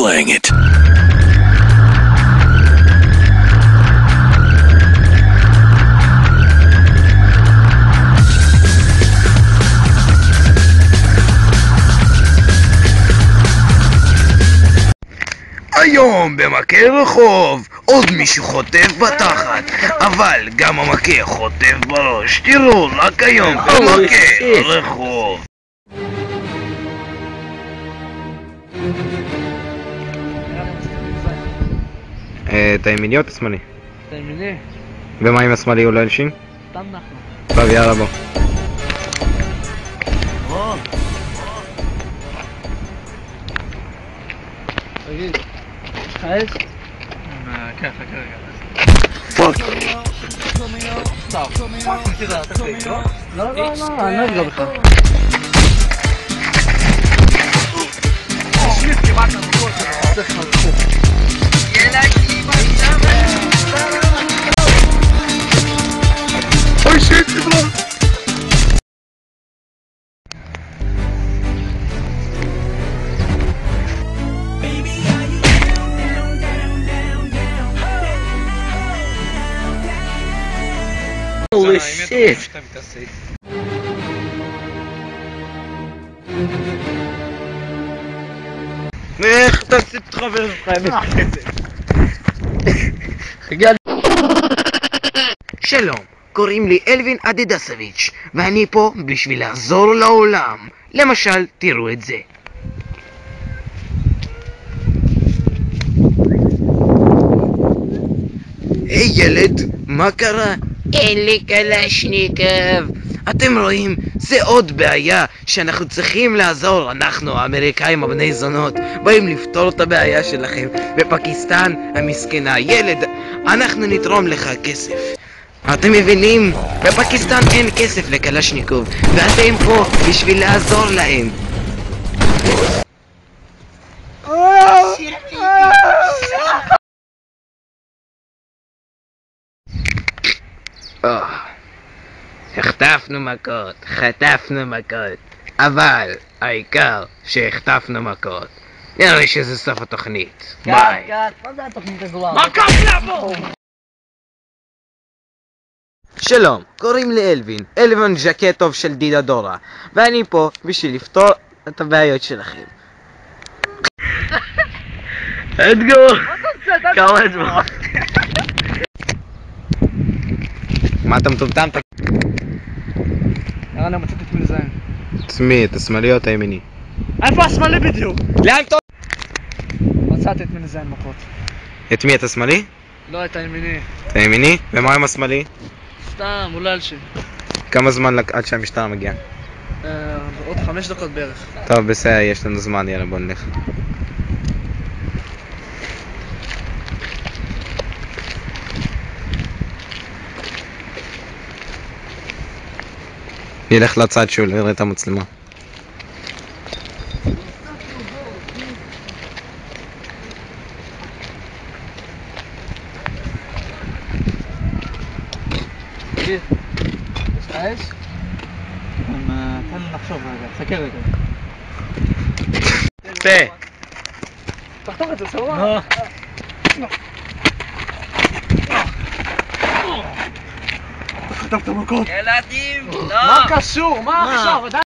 playing it. היום במכה רחוב עוד מישהו חוטף בתחת, אבל גם המכה חוטף בראש. תראו, רק היום במכה רחוב. אתה ימיני או אתה שמאלי? אתה ימיני. ומה עם השמאלי, הוא לא הלשין? סתם נחנו. טוב, יאללה בוא. תגיד, יש לך אש? כן, חכה רגע. פאק. לא, אני לא אגע בך. אוי שיט, חבר'ה. Holy shit! איך תעשי את חבר שלך? שלום, קוראים לי אלווין אדידסוביץ' ואני פה בשביל לעזור לעולם. למשל, תראו את זה. היי ילד, מה קרה? אין לי קלשניקוב. אתם רואים, זה עוד בעיה שאנחנו צריכים לעזור. אנחנו האמריקאים הבני זונות באים לפתור את הבעיה שלכם. בפקיסטן המסכנה, ילד, אנחנו נתרום לך כסף. אתם מבינים? בפקיסטן אין כסף לקלשניקוב ואתם פה בשביל לעזור להם. החטפנו מכות, חטפנו מכות, אבל העיקר שהחטפנו מכות. נראה לי שזה סוף התוכנית. ביי. מה זה התוכנית הגדולה? מה קרה פה? שלום, קוראים לי אלווין ז'קטוב של דידה דורה, ואני פה בשביל לפתור את הבעיות שלכם. אדגור! כמה אדגור? מה אתה מטומטם? יאללה, מצאתי את מלזיים. תשמעי, אתה שמאלי או אתה ימיני? איפה השמאלי בדיוק? לאן אתה? מצאתי את מלזיים מכות. את מי, אתה שמאלי? לא, את הימיני. אתה ימיני? ומה עם השמאלי? סתם, אולי אלשין. כמה זמן עד שהמשטרה מגיעה? עוד 5 דקות בערך. טוב, בסדר, יש לנו זמן, יאללה בוא נלך. נלך לצד שהוא נראה את המצלמה. תגיד, יש לך אש? תן לי לחשוב רגע, חכה רגע. פה! תחתוך את זה, סבבה? אתה חטפת מכות? ילדים! מה קשור? מה עכשיו?